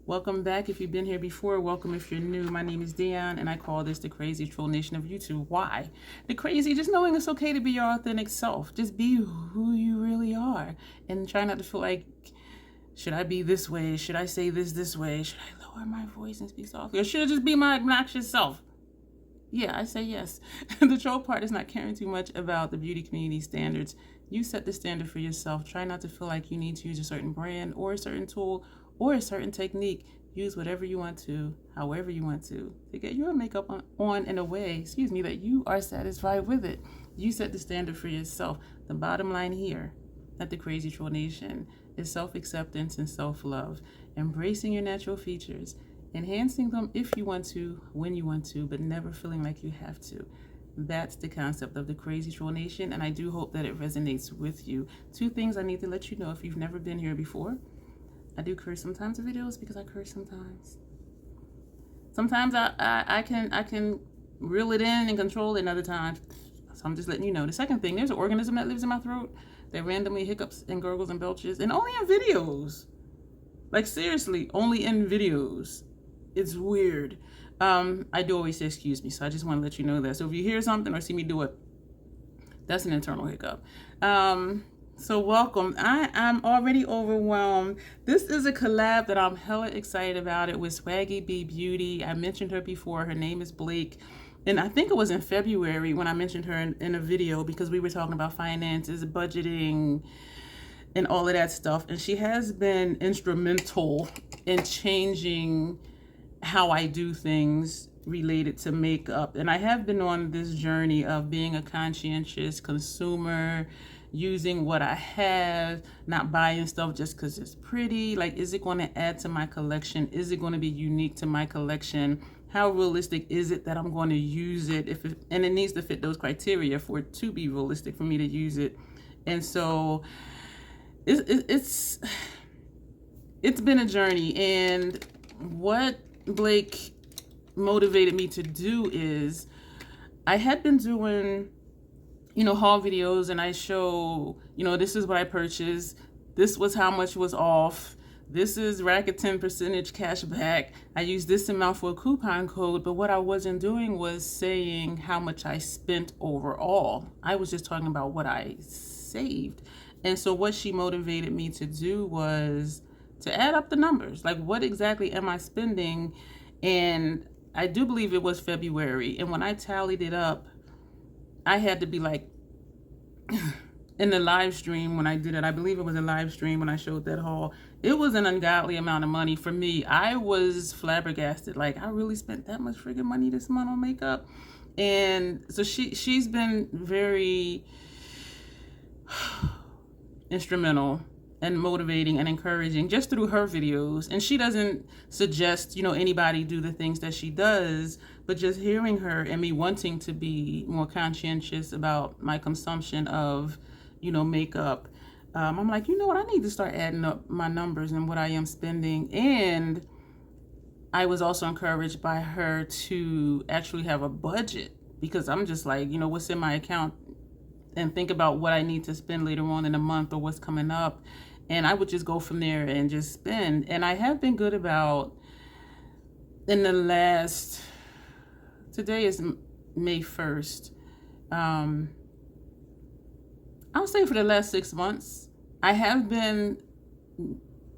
Welcome back if you've been here before. Welcome if you're new. My name is Dion, and I call this the crazy troll nation of YouTube. Why? The crazy, just knowing it's okay to be your authentic self. Just be who you really are. And try not to feel like, should I be this way? Should I say this way? Should I lower my voice and speak softly? Or should I just be my obnoxious self? Yeah, I say yes. The troll part is not caring too much about the beauty community standards. You set the standard for yourself. Try not to feel like you need to use a certain brand or a certain tool or a certain technique. Use whatever you want to, however you want to get your makeup on in a way, that you are satisfied with it. You set the standard for yourself. The bottom line here at the Crazy Troll Nation is self-acceptance and self-love. Embracing your natural features, enhancing them if you want to, when you want to, but never feeling like you have to. That's the concept of the Crazy Troll Nation, and I do hope that it resonates with you. Two things I need to let you know if you've never been here before. I do curse sometimes in videos because I curse sometimes. Sometimes I can reel it in and control it, and other times, so I'm just letting you know. The second thing, there's an organism that lives in my throat that randomly hiccups and gurgles and belches, and only in videos. Like seriously, only in videos. It's weird. I do always say excuse me, so I just want to let you know that. So if you hear something or see me do it, that's an internal hiccup. So welcome. I am already overwhelmed. This is a collab that I'm hella excited about. It with Quigley Blvd. I mentioned her before. Her name is Blake. And I think it was in February when I mentioned her in a video because we were talking about finances, budgeting, and all of that stuff. And she has been instrumental in changing how I do things related to makeup. And I have been on this journey of being a conscientious consumer, using what I have, not buying stuff just because it's pretty. Like, is it going to add to my collection? Is it going to be unique to my collection? How realistic is it that I'm going to use it? And it needs to fit those criteria for it to be realistic for me to use it. And so it's been a journey. And what Blake motivated me to do is I had been doing haul videos, and I show, this is what I purchased. This was how much was off. This is racket 10% cash back. I used this amount for a coupon code, but what I wasn't doing was saying how much I spent overall. I was just talking about what I saved. And so what she motivated me to do was to add up the numbers. Like, what exactly am I spending? And I do believe it was February. And when I tallied it up, I had to be like, in the live stream when I did it, I believe it was a live stream when I showed that haul, it was an ungodly amount of money for me. I was flabbergasted. Like, I really spent that much friggin' money this month on makeup. And so she's been very instrumental and motivating and encouraging just through her videos. And she doesn't suggest, anybody do the things that she does, but just hearing her and me wanting to be more conscientious about my consumption of, makeup. I'm like, you know what? I need to start adding up my numbers and what I am spending. And I was also encouraged by her to actually have a budget, because I'm just like, what's in my account, and think about what I need to spend later on in the month or what's coming up. And I would just go from there and just spend. And I have been good about, in the last, today is May 1st. I'll say for the last 6 months, I have been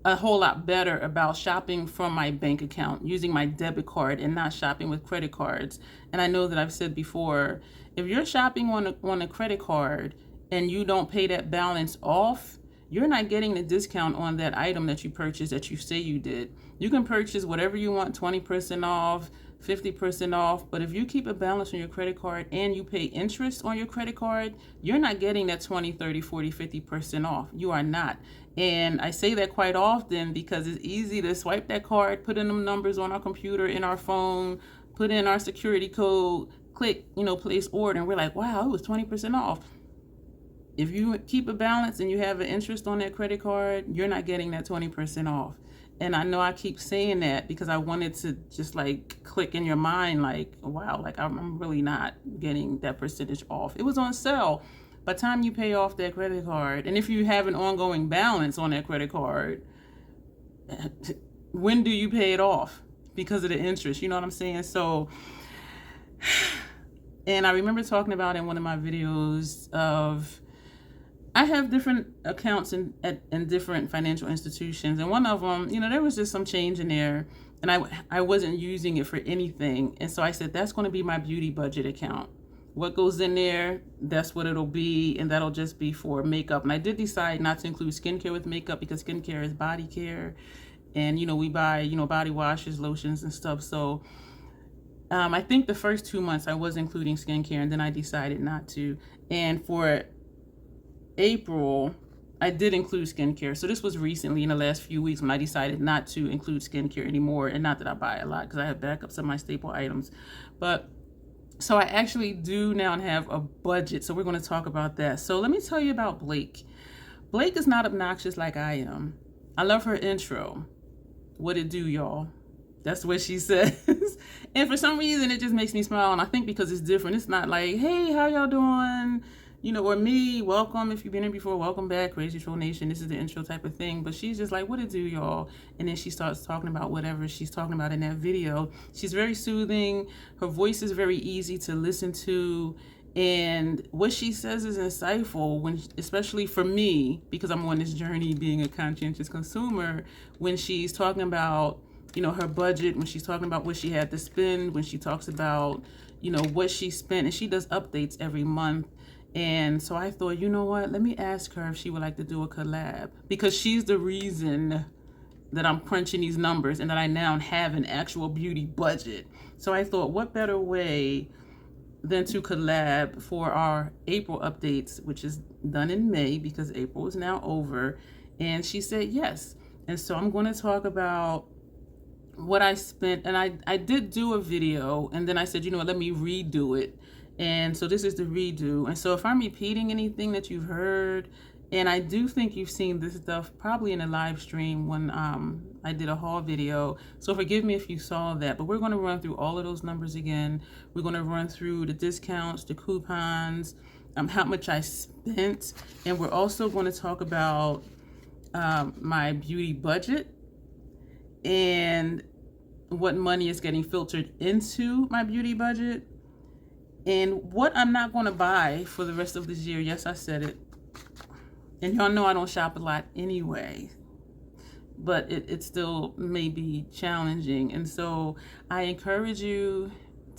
a whole lot better about shopping from my bank account, using my debit card and not shopping with credit cards. And I know that I've said before, if you're shopping on a credit card and you don't pay that balance off, you're not getting the discount on that item that you purchased that you say you did. You can purchase whatever you want, 20% off, 50% off, but if you keep a balance on your credit card and you pay interest on your credit card, you're not getting that 20, 30, 40, 50% off. You are not. And I say that quite often because it's easy to swipe that card, put in them numbers on our computer, in our phone, put in our security code, click, place order, and we're like, wow, it was 20% off. If you keep a balance and you have an interest on that credit card, you're not getting that 20% off. And I know I keep saying that because I wanted to just like click in your mind, like, wow, like I'm really not getting that percentage off. It was on sale. By the time you pay off that credit card, and if you have an ongoing balance on that credit card, when do you pay it off? Because of the interest, you know what I'm saying? So, and I remember talking about in one of my videos of, I have different accounts in different financial institutions, and one of them, you know, there was just some change in there, and I wasn't using it for anything, and so I said, that's going to be my beauty budget account. What goes in there, that's what it'll be, and that'll just be for makeup. And I did decide not to include skincare with makeup, because skincare is body care, and, you know, we buy, you know, body washes, lotions, and stuff. So I think the first 2 months I was including skincare, and then I decided not to. And for April, I did include skincare. So this was recently in the last few weeks when I decided not to include skincare anymore. And not that I buy a lot, because I have backups of my staple items. But so I actually do now have a budget. So we're going to talk about that. So let me tell you about Blake. Blake is not obnoxious like I am. I love her intro. What it do, y'all? That's what she says. And for some reason, it just makes me smile. And I think because it's different. It's not like, hey, how y'all doing? You know, or me, welcome. If you've been here before, welcome back. Crazy Troll Nation. This is the intro type of thing. But she's just like, what it do, y'all? And then she starts talking about whatever she's talking about in that video. She's very soothing. Her voice is very easy to listen to. And what she says is insightful, when, especially for me, because I'm on this journey being a conscientious consumer, when she's talking about, you know, her budget, when she's talking about what she had to spend, when she talks about, you know, what she spent, and she does updates every month. And so I thought, you know what, let me ask her if she would like to do a collab, because she's the reason that I'm crunching these numbers and that I now have an actual beauty budget. So I thought, what better way than to collab for our April updates, which is done in May, because April is now over. And she said yes. And so I'm going to talk about what I spent. And I did do a video, and then I said, you know what, let me redo it. And so this is the redo. And so if I'm repeating anything that you've heard, and I do think you've seen this stuff probably in a live stream when I did a haul video. So forgive me if you saw that, but we're going to run through all of those numbers again. We're going to run through the discounts, the coupons, how much I spent. And we're also going to talk about my beauty budget and what money is getting filtered into my beauty budget. And what I'm not going to buy for the rest of this year. Yes, I said it. And y'all know I don't shop a lot anyway. But it still may be challenging. And so I encourage you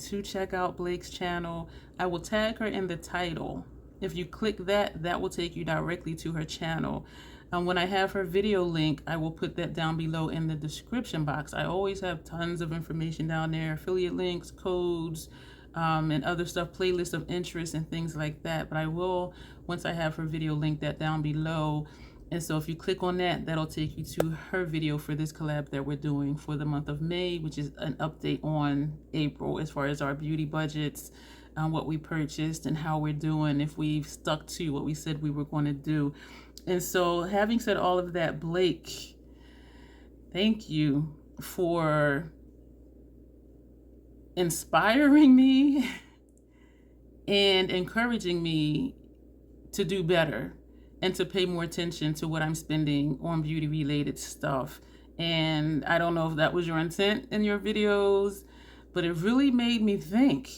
to check out Blake's channel. I will tag her in the title. If you click that, that will take you directly to her channel. And when I have her video link, I will put that down below in the description box. I always have tons of information down there, affiliate links, codes, and other stuff, playlists of interest and things like that. But I will, once I have her video, link that down below. And so if you click on that, that'll take you to her video for this collab that we're doing for the month of May, which is an update on April as far as our beauty budgets, what we purchased and how we're doing, if we've stuck to what we said we were going to do. And so having said all of that, Blake, thank you for inspiring me and encouraging me to do better and to pay more attention to what I'm spending on beauty related stuff. And I don't know if that was your intent in your videos, but it really made me think.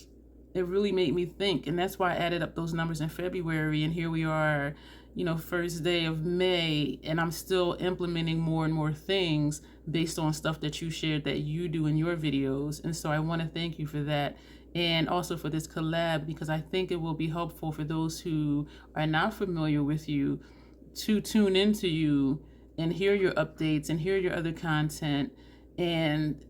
It really made me think. And that's why I added up those numbers in February. And here we are, you know, first day of May, and I'm still implementing more and more things based on stuff that you shared that you do in your videos. And so I want to thank you for that, and also for this collab, because I think it will be helpful for those who are not familiar with you to tune into you and hear your updates and hear your other content, and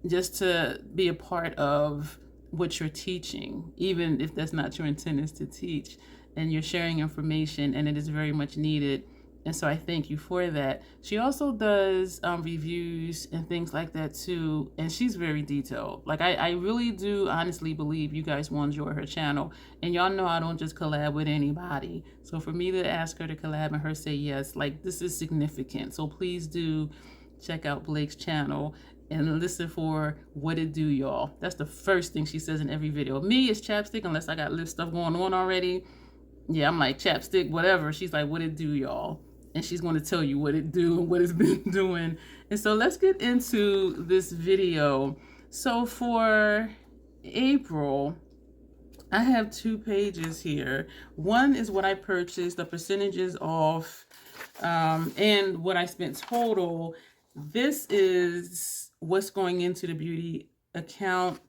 just to be a part of what you're teaching, even if that's not your intent is to teach. And you're sharing information, and it is very much needed. And so I thank you for that. She also does reviews and things like that too. And she's very detailed. Like I really do honestly believe you guys will enjoy her channel. And y'all know I don't just collab with anybody. So for me to ask her to collab and her say yes, like this is significant. So please do check out Blake's channel and listen for what it do, y'all. That's the first thing she says in every video. Me is chapstick, unless I got lip stuff going on already. Yeah, I'm like chapstick, whatever. She's like, what it do, y'all? and she's going to tell you what it do and what it's been doing. And so let's get into this video. So for April, I have 2 pages here. One is what I purchased, the percentages off, and what I spent total. This is what's going into the beauty account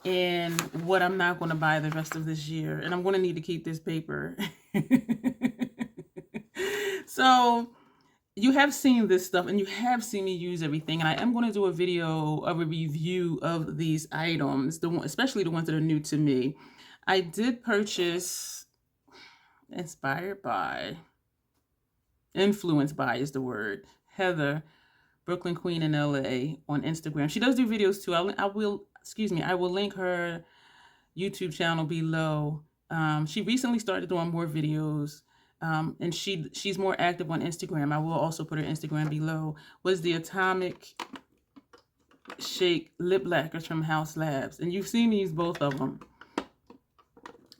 and what I'm not going to buy the rest of this year. And I'm going to need to keep this paper. So you have seen this stuff and you have seen me use everything. And I am going to do a video of a review of these items, especially the ones that are new to me. I did purchase, inspired by, influenced by is the word, Heather, Brooklyn Queen in LA on Instagram. She does do videos too. I will link her YouTube channel below. She recently started doing more videos. And she's more active on Instagram. I will also put her Instagram below. Was the Atomic Shake Lip Lacquers from House Labs. And you've seen me use both of them.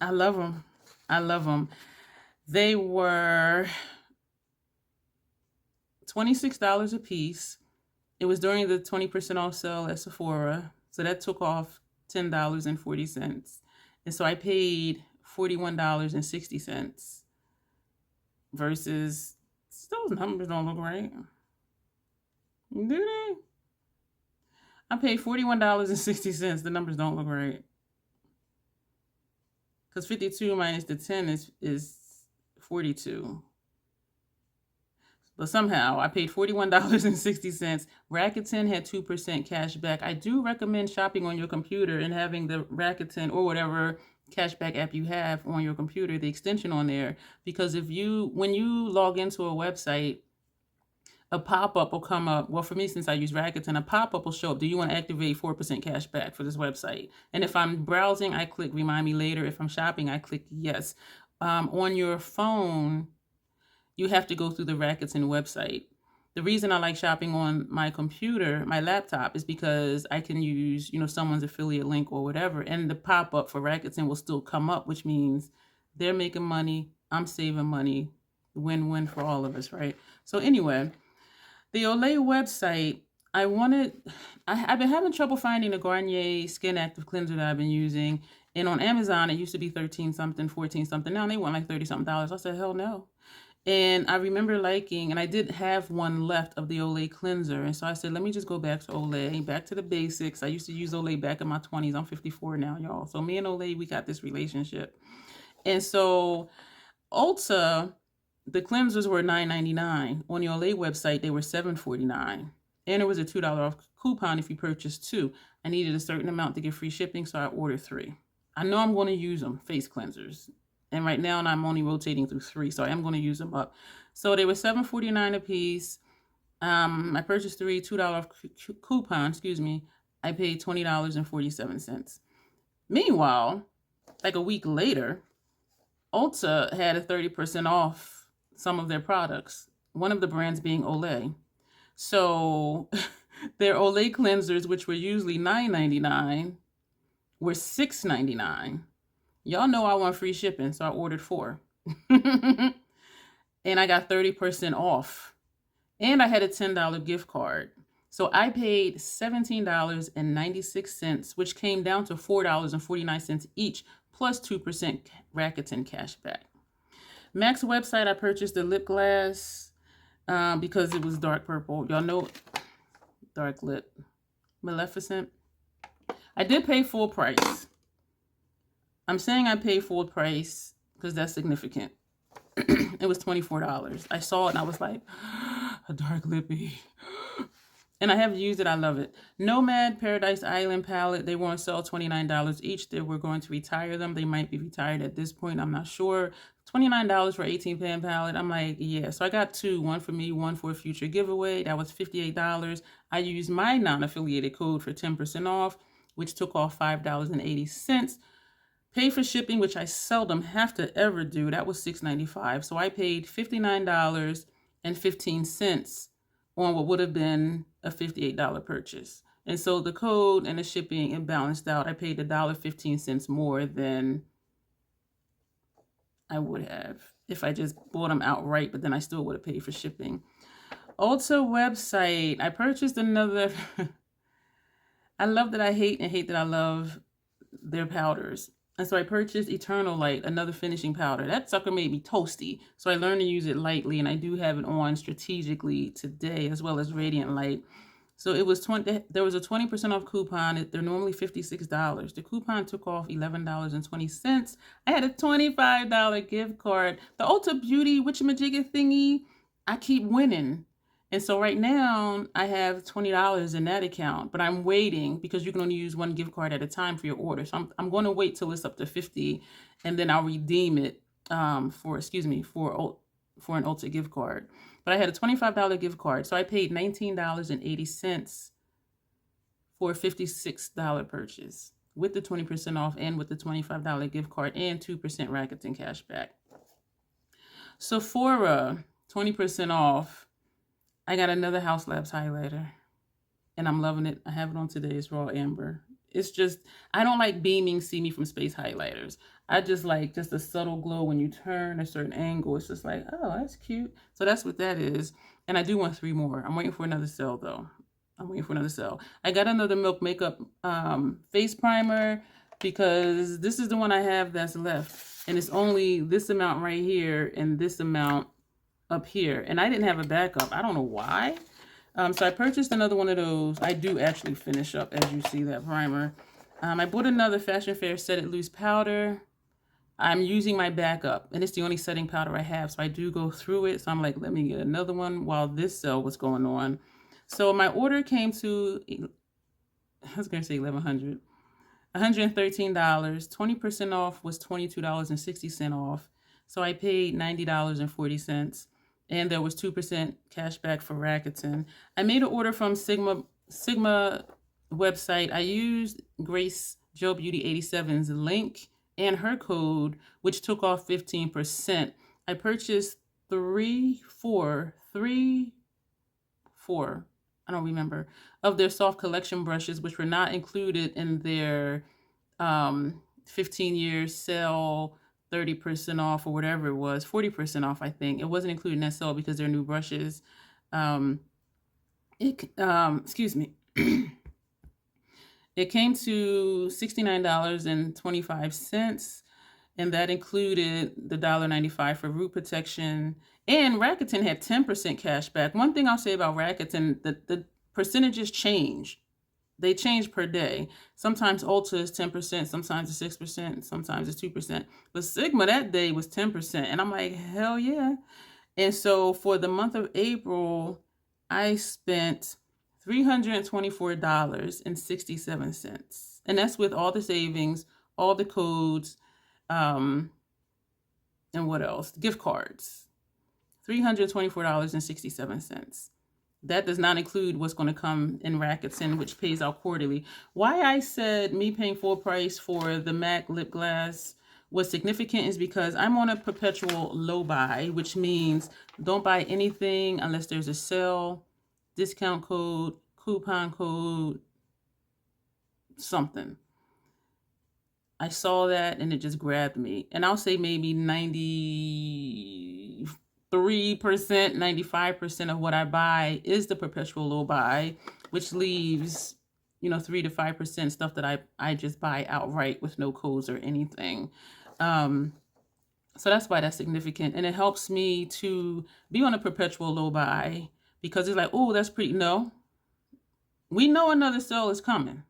I love them. I love them. They were $26 a piece. It was during the 20% off sale at Sephora. So that took off $10.40. And so I paid $41.60. Versus, those numbers don't look right. Do they? I paid $41.60. The numbers don't look right. Because 52 minus the 10 is 42. But somehow I paid $41.60. Rakuten had 2% cash back. I do recommend shopping on your computer and having the Rakuten or whatever cashback app you have on your computer, the extension on there, because when you log into a website, a pop-up will come up. Well, for me, since I use Rakuten, a pop-up will show up. Do you want to activate 4% cash back for this website? And if I'm browsing, I click remind me later. If I'm shopping, I click yes. On your phone, you have to go through the Rakuten website. The reason I like shopping on my computer, my laptop, is because I can use, someone's affiliate link or whatever, and the pop-up for Rakuten will still come up, which means they're making money, I'm saving money, win-win for all of us, right? So anyway, the Olay website, I've been having trouble finding the Garnier Skin Active Cleanser that I've been using, and on Amazon, it used to be 13 something, 14 something, now they want like 30 something dollars. I said, hell no. And I remember liking, and I did have one left of the Olay cleanser. And so I said, let me just go back to Olay, back to the basics. I used to use Olay back in my 20s. I'm 54 now, y'all. So me and Olay, we got this relationship. And so Ulta, the cleansers were $9.99. On the Olay website, they were $7.49. And there was a $2 off coupon if you purchased 2. I needed a certain amount to get free shipping, so I ordered 3. I know I'm going to use them, face cleansers. And right now I'm only rotating through 3, so I am going to use them up. So they were $7.49 a piece. I purchased 3, $2 coupon, I paid $20.47. Meanwhile, like a week later, Ulta had a 30% off some of their products, one of the brands being Olay. So their Olay cleansers, which were usually $9.99, were $6.99. Y'all know I want free shipping, so I ordered 4. And I got 30% off. And I had a $10 gift card. So I paid $17.96, which came down to $4.49 each, plus 2% Rakuten cash back. Mac's website, I purchased the lip glass because it was dark purple. Y'all know dark lip. Maleficent. I did pay full price. I'm saying I paid full price because that's significant. It was $24. I saw it and I was like, a dark lippy. And I have used it. I love it. Nomad Paradise Island palette. They were on sale $29 each. They were going to retire them. They might be retired at this point. I'm not sure. $29 for 18-pan palette. I'm like, yeah. So I got 2. One for me, one for a future giveaway. That was $58. I used my non-affiliated code for 10% off, which took off $5.80. Pay for shipping, which I seldom have to ever do. That was $6.95. So I paid $59.15 on what would have been a $58 purchase. And so the code and the shipping, it balanced out. I paid $1.15 more than I would have if I just bought them outright, but then I still would have paid for shipping. Ulta website. I purchased another. I love that I hate and hate that I love their powders. And so I purchased Eternal Light, another finishing powder. That sucker made me toasty. So I learned to use it lightly, and I do have it on strategically today, as well as Radiant Light. So it was there was a 20% off coupon. They're normally $56. The coupon took off $11.20. I had a $25 gift card. The Ulta Beauty witchamajigga thingy, I keep winning. And so right now I have $20 in that account, but I'm waiting because you can only use one gift card at a time for your order. So I'm going to wait till it's up to 50, and then I'll redeem it for an Ulta gift card. But I had a $25 gift card, so I paid $19.80 for a $56 purchase with the 20% off and with the $25 gift card and 2% Rakuten cash back. Sephora, 20% off. I got another House Labs highlighter, and I'm loving it. I have it on today's Raw Amber. It's just, I don't like beaming See Me From Space highlighters. I just like just a subtle glow when you turn a certain angle. It's just like, oh, that's cute. So that's what that is. And I do want 3 more. I'm waiting for another sale, though. I got another Milk Makeup face primer because this is the one I have that's left. And it's only this amount right here and this amount up here. And I didn't have a backup. I don't know why. So I purchased another one of those. I do actually finish up, as you see, that primer. I bought another Fashion Fair Set It Loose powder. I'm using my backup, and it's the only setting powder I have, so I do go through it. So I'm like, let me get another one while this sale was going on. So my order came to, I was going to say $1,100. $113. 20% off was $22.60 off. So I paid $90.40. And there was 2% cash back for Rakuten. I made an order from Sigma website. I used Grace Joe Beauty 87's link and her code, which took off 15%. I purchased four, I don't remember, of their soft collection brushes, which were not included in their 15-year sale, 30% off or whatever it was, 40% off, I think. It wasn't included in that sale because they're new brushes. Excuse me. It came to $69.25, and that included the $1.95 for root protection. And Rakuten had 10% cash back. One thing I'll say about Rakuten, the percentages change. They change per day. Sometimes Ulta is 10%, sometimes it's 6%, sometimes it's 2%. But Sigma that day was 10%. And I'm like, hell yeah. And so for the month of April, I spent $324.67. And that's with all the savings, all the codes, and what else? Gift cards. $324.67. That does not include what's going to come in Rakuten, which pays out quarterly. Why I said me paying full price for the MAC lip gloss was significant is because I'm on a perpetual low buy, which means don't buy anything unless there's a sale, discount code, coupon code, something. I saw that and it just grabbed me. And I'll say maybe 93%, 95% of what I buy is the perpetual low buy, which leaves, 3 to 5% stuff that I just buy outright with no codes or anything. So that's why that's significant. And it helps me to be on a perpetual low buy because it's like, oh, that's pretty. No, we know another sale is coming.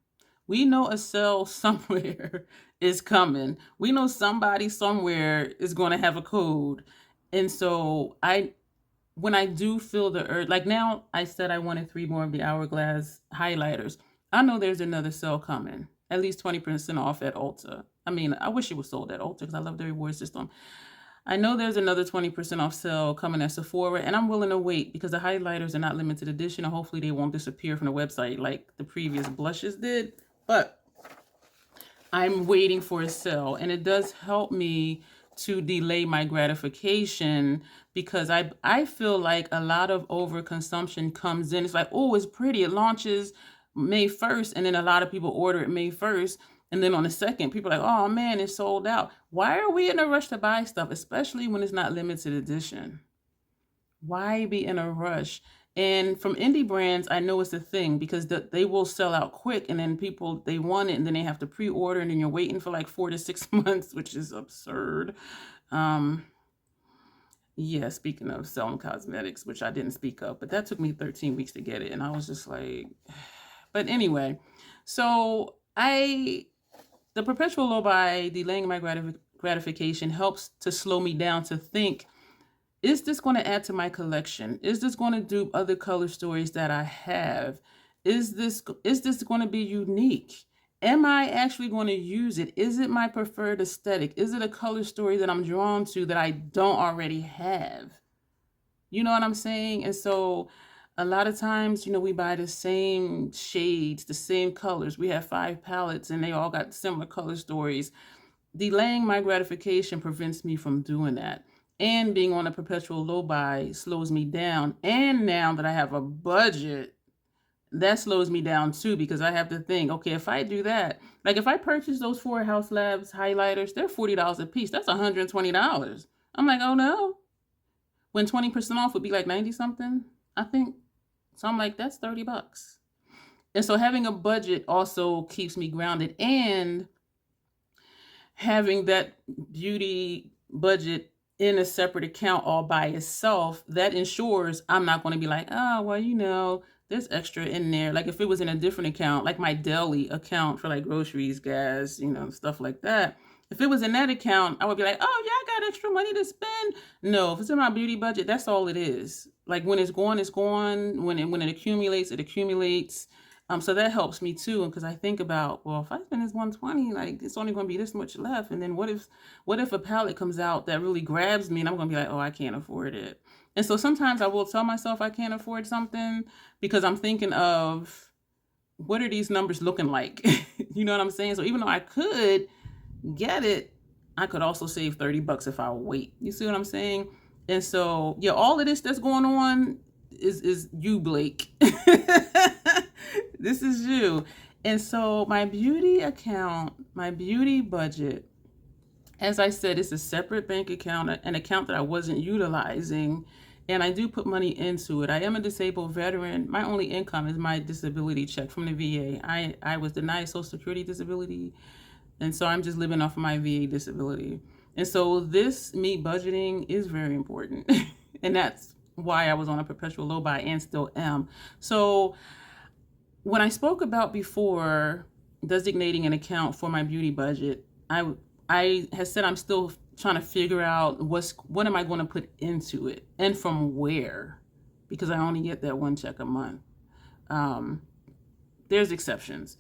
We know a sale somewhere is coming. We know somebody somewhere is going to have a code. And so when I do feel the urge, like now I said I wanted 3 more of the Hourglass highlighters. I know there's another sale coming, at least 20% off at Ulta. I mean, I wish it was sold at Ulta because I love the reward system. I know there's another 20% off sale coming at Sephora, and I'm willing to wait because the highlighters are not limited edition, and hopefully they won't disappear from the website like the previous blushes did. But I'm waiting for a sale, and it does help me to delay my gratification because I feel like a lot of overconsumption comes in. It's like, oh, it's pretty. It launches May 1st, and then a lot of people order it May 1st. And then on the second, people are like, oh man, it's sold out. Why are we in a rush to buy stuff, especially when it's not limited edition? Why be in a rush? And from indie brands, I know it's a thing because they will sell out quick, and then people, they want it, and then they have to pre-order, and then you're waiting for like 4 to 6 months, which is absurd. Yeah, speaking of selling cosmetics, which I didn't speak of, but that took me 13 weeks to get it, and I was just like, but anyway, so the perpetual low buy, delaying my gratification, helps to slow me down to think, is this going to add to my collection? Is this going to do other color stories that I have? Is this going to be unique? Am I actually going to use it? Is it my preferred aesthetic? Is it a color story that I'm drawn to that I don't already have? You know what I'm saying? And so a lot of times, we buy the same shades, the same colors. We have 5 palettes and they all got similar color stories. Delaying my gratification prevents me from doing that. And being on a perpetual low buy slows me down. And now that I have a budget, that slows me down too, because I have to think, okay, if I do that, like if I purchase those 4 House Labs highlighters, they're $40 a piece. That's $120. I'm like, oh no. When 20% off would be like 90 something, I think. So I'm like, that's $30. And so having a budget also keeps me grounded, and having that beauty budget in a separate account all by itself, that ensures I'm not going to be like, oh, well, there's extra in there. Like if it was in a different account, like my deli account for like groceries, gas, stuff like that. If it was in that account, I would be like, oh yeah, I got extra money to spend. No, if it's in my beauty budget, that's all it is. Like when it's gone, it's gone. When it accumulates, it accumulates. So that helps me too, because I think about, well, if I spend this $120, like it's only going to be this much left. And then what if a palette comes out that really grabs me, and I'm going to be like, oh, I can't afford it. And so sometimes I will tell myself I can't afford something because I'm thinking of, what are these numbers looking like? You know what I'm saying? So even though I could get it, I could also save $30 if I wait. You see what I'm saying? And so, yeah, all of this that's going on is you, Blake. This is you. And so my beauty account, my beauty budget, as I said, it's a separate bank account, an account that I wasn't utilizing, and I do put money into it. I am a disabled veteran. My only income is my disability check from the VA. I was denied Social Security disability, and so I'm just living off of my VA disability. And so me budgeting is very important. And that's why I was on a perpetual low buy and still am. So when I spoke about before designating an account for my beauty budget, I had said I'm still trying to figure out what am I going to put into it and from where, because I only get that 1 check a month. There's exceptions.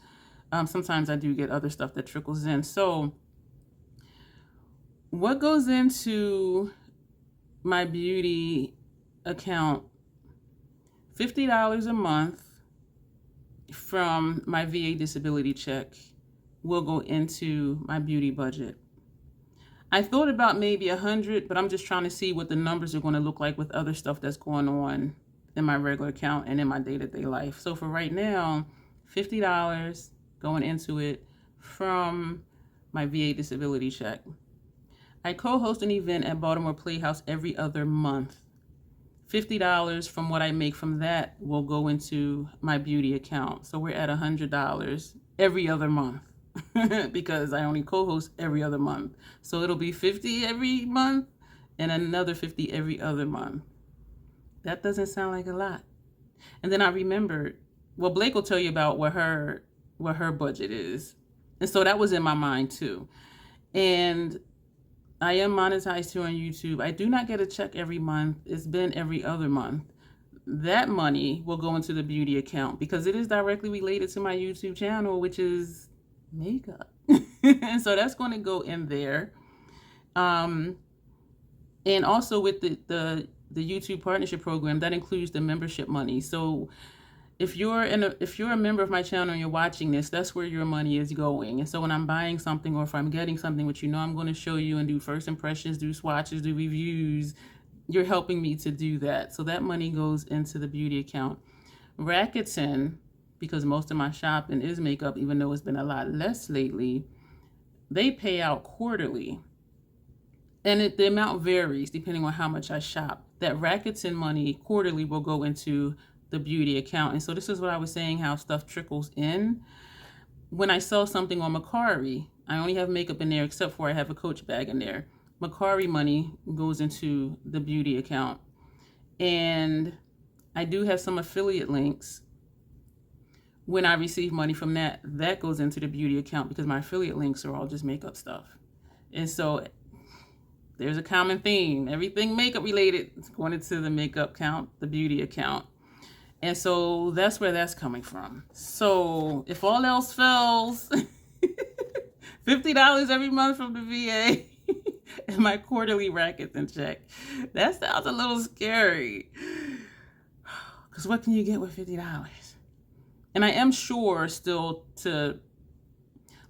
Sometimes I do get other stuff that trickles in. So what goes into my beauty account? $50 a month from my VA disability check will go into my beauty budget. I thought about maybe 100, but I'm just trying to see what the numbers are going to look like with other stuff that's going on in my regular account and in my day-to-day life. So for right now, $50 going into it from my VA disability check. I co-host an event at Baltimore Playhouse every other month. $50 from what I make from that will go into my beauty account. So we're at $100 every other month because I only co-host every other month. So it'll be $50 every month and another $50 every other month. That doesn't sound like a lot. And then I remembered, well, Blake will tell you about what her budget is. And so that was in my mind too. And I am monetized here on YouTube. I do not get a check every month. It's been every other month. That money will go into the beauty account because it is directly related to my YouTube channel, which is makeup. And so that's going to go in there. And also with the YouTube partnership program, that includes the membership money. So if you're a member of my channel and you're watching this, that's where your money is going. And so when I'm buying something or if I'm getting something, which I'm going to show you and do first impressions, do swatches, do reviews, you're helping me to do that. So that money goes into the beauty account. Rakuten, because most of my shopping is makeup, even though it's been a lot less lately. They pay out quarterly. And the amount varies depending on how much I shop. That Rackets and money quarterly will go into the beauty account. And so this is what I was saying, how stuff trickles in. When I sell something on Mercari, I only have makeup in there except for I have a Coach bag in there. Mercari money goes into the beauty account. And I do have some affiliate links. When I receive money from that, that goes into the beauty account because my affiliate links are all just makeup stuff. And so there's a common theme. Everything makeup related is going into the makeup account, the beauty account. And so that's where that's coming from. So if all else fails, $50 every month from the VA and my quarterly Rackets in check. That sounds a little scary. Because what can you get with $50? And I am sure still to,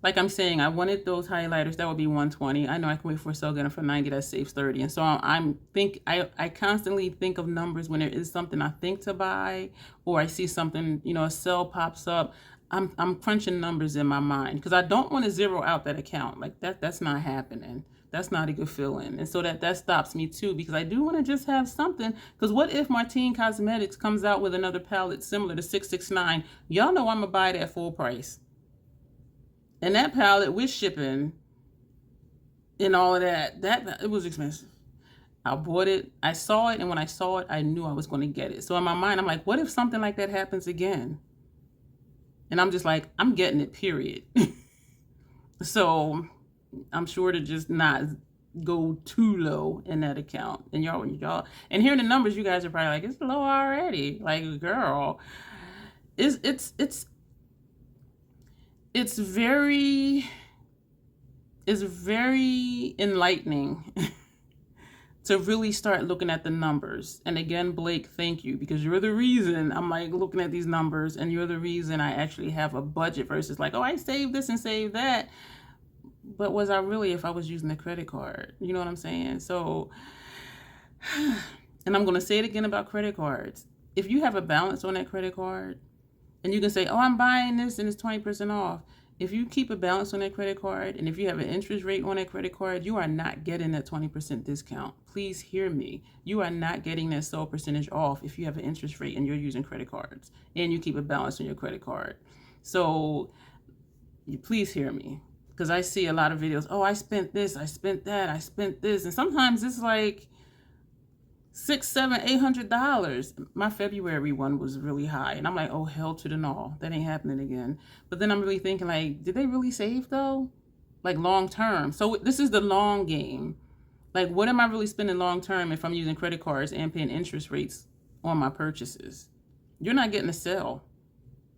like I'm saying, I wanted those highlighters. That would be $120. I know I can wait for a sale, get them for $90. That saves $30. And so I constantly think of numbers when there is something I think to buy, or I see something, a sale pops up. I'm crunching numbers in my mind because I don't want to zero out that account. Like that's not happening. That's not a good feeling. And so that stops me too, because I do want to just have something. Because what if Martine Cosmetics comes out with another palette similar to 669? Y'all know I'm going to buy it at full price. And that palette with shipping and all of that it was expensive. I bought it. I saw it. And when I saw it, I knew I was going to get it. So in my mind, I'm like, what if something like that happens again? And I'm just like, I'm getting it, period. So I'm sure to just not go too low in that account. And y'all, and hearing the numbers, you guys are probably like, it's low already. Like, girl, it's very enlightening to really start looking at the numbers. And again, Blake, thank you, because you're the reason I'm like looking at these numbers, and you're the reason I actually have a budget versus like, oh, I saved this and saved that. But was I really, if I was using a credit card? You know what I'm saying? So, and I'm going to say it again about credit cards. If you have a balance on that credit card, and you can say, oh, I'm buying this and it's 20% off. If you keep a balance on that credit card, and if you have an interest rate on that credit card, you are not getting that 20% discount. Please hear me. You are not getting that sole percentage off if you have an interest rate and you're using credit cards and you keep a balance on your credit card. So please hear me. Because I see a lot of videos, oh, I spent this, I spent that, I spent this. And sometimes it's like $600, $700, $800. My February one was really high. And I'm like, oh, hell to the no. That ain't happening again. But then I'm really thinking, like, did they really save, though? Like, long term. So this is the long game. Like, what am I really spending long term if I'm using credit cards and paying interest rates on my purchases? You're not getting a sale.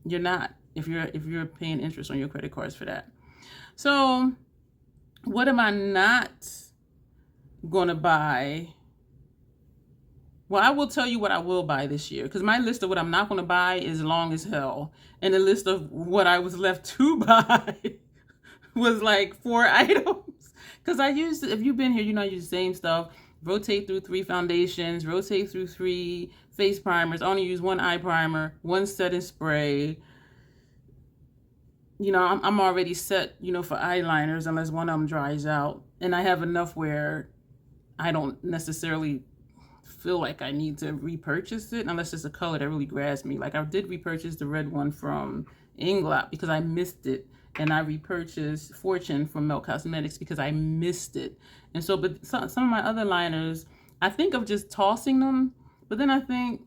You're not if you're paying interest on your credit cards for that. So what am I not going to buy? Well, I will tell you what I will buy this year, because my list of what I'm not going to buy is long as hell. And the list of what I was left to buy was like 4 items. Because if you've been here, you know I use the same stuff. Rotate through 3 foundations, rotate through 3 face primers. I only use 1 eye primer, 1 setting spray. I'm already set, for eyeliners unless one of them dries out. And I have enough where I don't necessarily feel like I need to repurchase it unless it's a color that really grabs me. Like I did repurchase the red one from Inglot because I missed it. And I repurchased Fortune from Melt Cosmetics because I missed it. And so, but some of my other liners, I think of just tossing them. But then I think,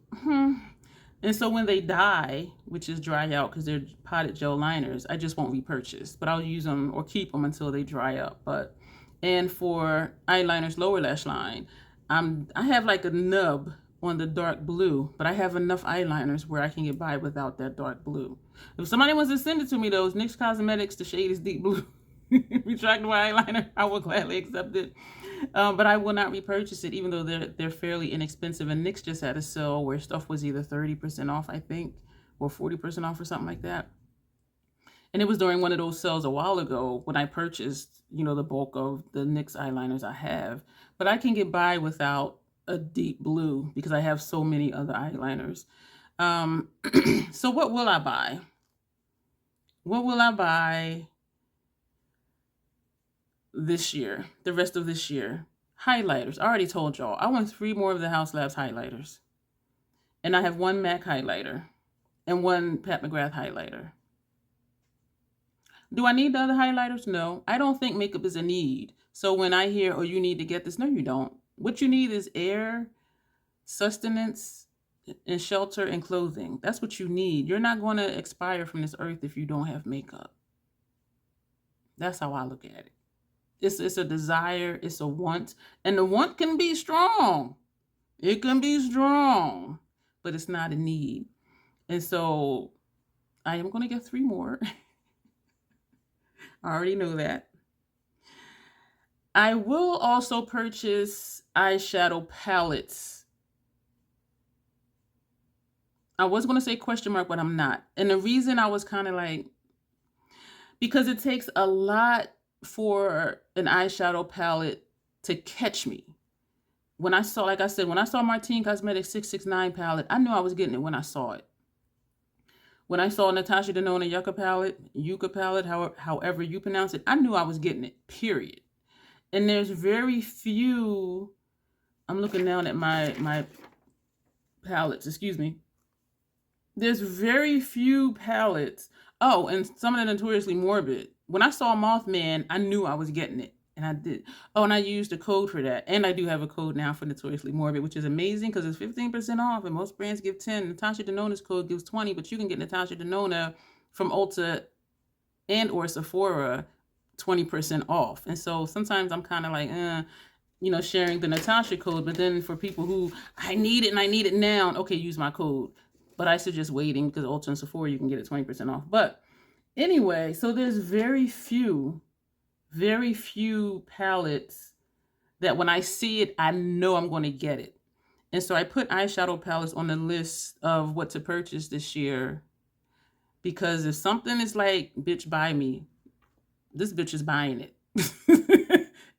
And so when they die, which is dry out because they're potted gel liners, I just won't repurchase. But I'll use them or keep them until they dry up. And for eyeliners, lower lash line, I have like a nub on the dark blue, but I have enough eyeliners where I can get by without that dark blue. If somebody wants to send it to me, though, it's NYX Cosmetics, the shade is deep blue. Retractable eyeliner, I will gladly accept it. But I will not repurchase it, even though they're fairly inexpensive. And NYX just had a sale where stuff was either 30% off, I think, or 40% off or something like that. And it was during one of those sales a while ago when I purchased, the bulk of the NYX eyeliners I have. But I can get by without a deep blue because I have so many other eyeliners. So what will I buy? What will I buy this year, the rest of this year? Highlighters. I already told y'all. I want 3 more of the House Labs highlighters. And I have 1 MAC highlighter and 1 Pat McGrath highlighter. Do I need the other highlighters? No. I don't think makeup is a need. So when I hear, oh, you need to get this, no, you don't. What you need is air, sustenance, and shelter and clothing. That's what you need. You're not going to expire from this earth if you don't have makeup. That's how I look at it. It's a desire. It's a want. And the want can be strong. It can be strong. But it's not a need. And so I am going to get 3 more. I already know that. I will also purchase eyeshadow palettes. I was going to say question mark, but I'm not. And the reason I was kind of like, because it takes a lot for an eyeshadow palette to catch me. When I saw, like I said, when I saw Martine Cosmetics 669 palette, I knew I was getting it when I saw it. When I saw Natasha Denona Yucca palette, however you pronounce it, I knew I was getting it, period. And there's very few, I'm looking down at my palettes, excuse me. There's very few palettes. Oh, and some of the Notoriously Morbid. When I saw Mothman, I knew I was getting it. And I did. Oh, and I used a code for that. And I do have a code now for Notoriously Morbid, which is amazing because it's 15% off. And most brands give 10. Natasha Denona's code gives 20. But you can get Natasha Denona from Ulta and or Sephora 20% off. And so sometimes I'm kind of like, sharing the Natasha code. But then for people who, I need it and I need it now. Okay, use my code. But I suggest waiting because Ulta and Sephora, you can get it 20% off. But anyway, so there's very few palettes that when I see it, I know I'm going to get it. And so I put eyeshadow palettes on the list of what to purchase this year. Because if something is like, bitch, buy me, this bitch is buying it.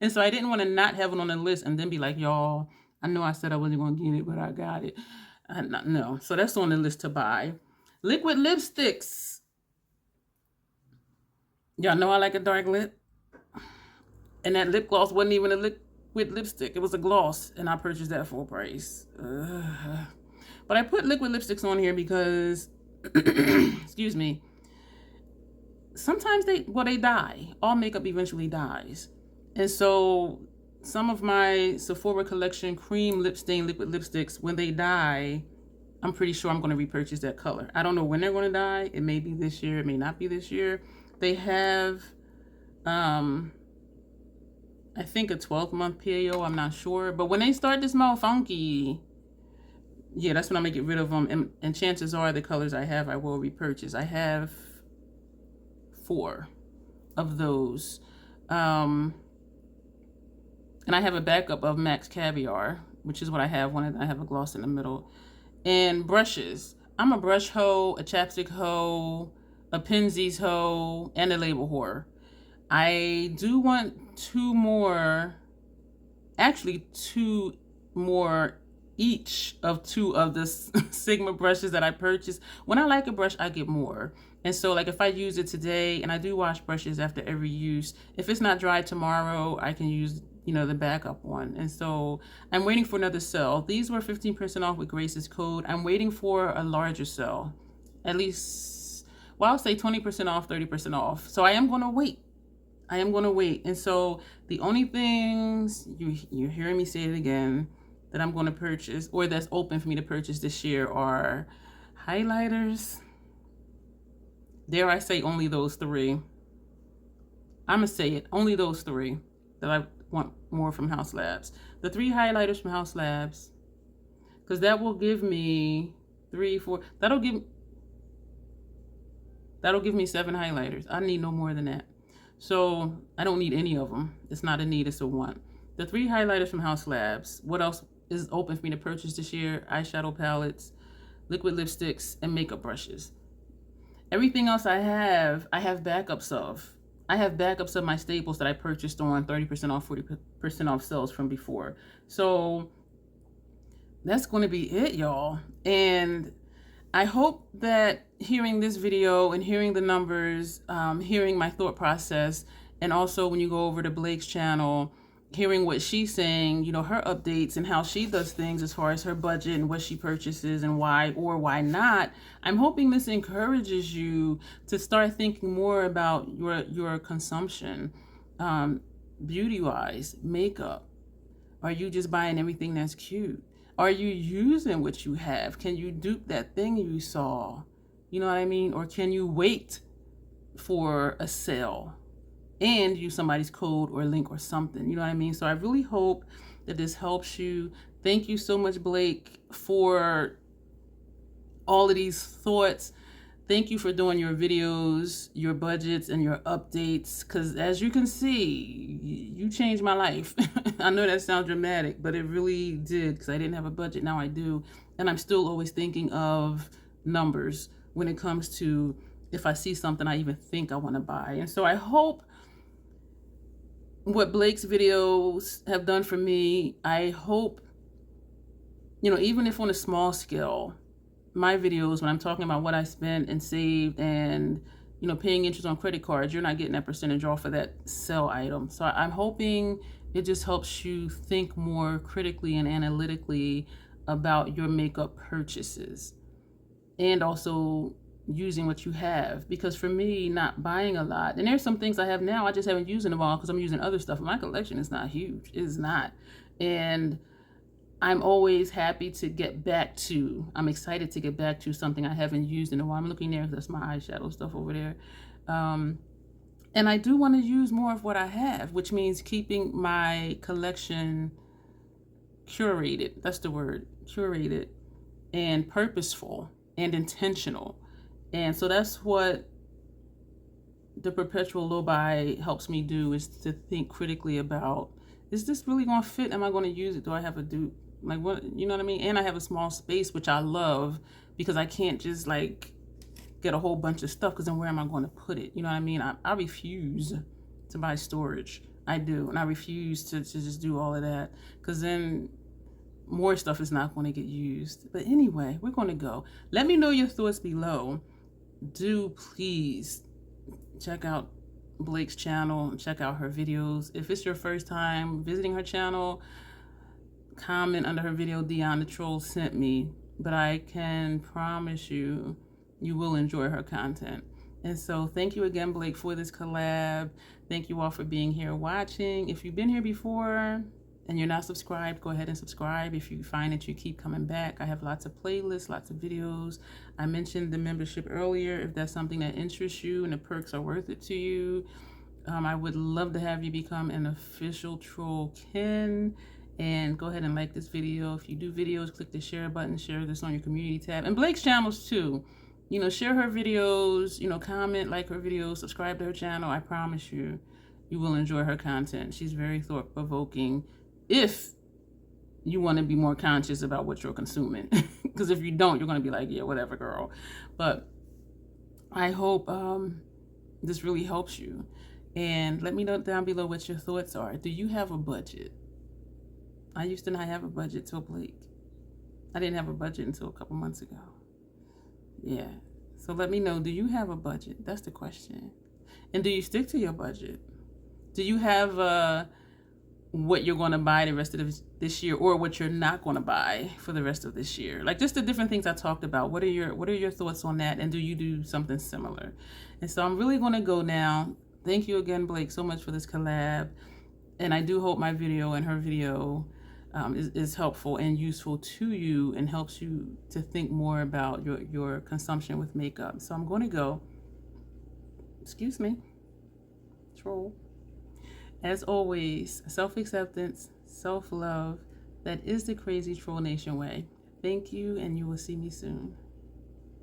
And so I didn't want to not have it on the list and then be like, y'all, I know I said I wasn't going to get it, but I got it. No. So that's on the list to buy. Liquid lipsticks. Y'all know I like a dark lip. And that lip gloss wasn't even a liquid lipstick. It was a gloss. And I purchased that full price. But I put liquid lipsticks on here because, excuse me, sometimes they die. All makeup eventually dies. And so some of my Sephora collection cream lip stain liquid lipsticks, when they die, I'm pretty sure I'm going to repurchase that color. I don't know when they're going to die. It may be this year. It may not be this year. They have, I think a 12-month PAO. I'm not sure. But when they start to smell funky, yeah, that's when I'm going to get rid of them. And chances are the colors I have, I will repurchase. I have 4 of those. And I have a backup of Max Caviar, which is what I have when I have a gloss in the middle. And brushes. I'm a brush hoe, a chapstick hoe, a Pinsies hoe, and a label whore. I do want 2 more each of 2 of the Sigma brushes that I purchased. When I like a brush, I get more. And so like if I use it today, and I do wash brushes after every use, if it's not dry tomorrow, I can use the backup one. And so I'm waiting for another sale. These were 15% off with Grace's code. I'm waiting for a larger sale. At least, well, I'll say 20% off, 30% off. So I am going to wait. And so the only things, you're hearing me say it again, that I'm going to purchase or that's open for me to purchase this year are highlighters. Dare I say only those 3. I'm going to say it, only those 3 that I want more from House Labs. The 3 highlighters from House Labs, because that will give me 3, 4. That'll give me 7 highlighters. I need no more than that. So I don't need any of them. It's not a need, it's a want. The 3 highlighters from House Labs. What else is open for me to purchase this year? Eyeshadow palettes, liquid lipsticks, and makeup brushes. Everything else I have backups of. I have backups of my staples that I purchased on 30% off, 40% off sales from before. So that's going to be it, y'all. And I hope that hearing this video and hearing the numbers, hearing my thought process, and also when you go over to Blake's channel, hearing what she's saying, you know, her updates and how she does things as far as her budget and what she purchases and why or why not, I'm hoping this encourages you to start thinking more about your consumption, beauty-wise, makeup. Are you just buying everything that's cute? Are you using what you have? Can you dupe that thing you saw? You know what I mean? Or can you wait for a sale and use somebody's code or link or something? You know what I mean? So I really hope that this helps you. Thank you so much, Blake, for all of these thoughts. Thank you for doing your videos, your budgets, and your updates, because as you can see, you changed my life. I know that sounds dramatic, but it really did, because I didn't have a budget. Now I do. And I'm still always thinking of numbers when it comes to if I see something I even think I want to buy. And so I hope what Blake's videos have done for me, I hope, you know, even if on a small scale, my videos, when I'm talking about what I spent and saved and, you know, paying interest on credit cards, you're not getting that percentage off of that sell item. So I'm hoping it just helps you think more critically and analytically about your makeup purchases and also using what you have. Because for me, not buying a lot, and there's some things I have now I just haven't used in a while because I'm using other stuff. My collection is not huge. It is not. And I'm always happy to get back to, I'm excited to get back to something I haven't used in a while. I'm looking there, that's my eyeshadow stuff over there. And I do want to use more of what I have, which means keeping my collection curated. That's the word, curated and purposeful and intentional. And so that's what the perpetual low buy helps me do, is to think critically about, is this really going to fit? Am I going to use it? Do I have a dupe? Like, what, you know what I mean? And I have a small space, which I love, because I can't just like get a whole bunch of stuff, because then where am I going to put it? You know what I mean? I refuse to buy storage. I do. And I refuse to just do all of that, because then more stuff is not going to get used. But anyway, we're going to go. Let me know your thoughts below. Do please check out Blake's channel and check out her videos. If it's your first time visiting her channel, comment under her video, Dion the Troll sent me, but I can promise you, you will enjoy her content. And so thank you again, Blake, for this collab. Thank you all for being here watching. If you've been here before and you're not subscribed, go ahead and subscribe. If you find that you keep coming back, I have lots of playlists, lots of videos. I mentioned the membership earlier. If that's something that interests you and the perks are worth it to you, I would love to have you become an official troll kin. And go ahead and like this video. If you do videos, click the share button, share this on your community tab. And Blake's channels too. You know, share her videos, you know, comment, like her videos, subscribe to her channel. I promise you, you will enjoy her content. She's very thought-provoking if you want to be more conscious about what you're consuming. Because if you don't, you're going to be like, yeah, whatever, girl. But I hope this really helps you. And let me know down below what your thoughts are. Do you have a budget? I used to not have a budget till Blake. I didn't have a budget until a couple months ago. Yeah. So let me know, do you have a budget? That's the question. And do you stick to your budget? Do you have what you're going to buy the rest of this year, or what you're not going to buy for the rest of this year? Like, just the different things I talked about. What are your thoughts on that? And do you do something similar? And so I'm really going to go now. Thank you again, Blake, so much for this collab. And I do hope my video and her video is helpful and useful to you and helps you to think more about your consumption with makeup. So I'm going to go. Excuse me. Troll. As always, self-acceptance, self-love. That is the crazy Troll Nation way. Thank you, and you will see me soon.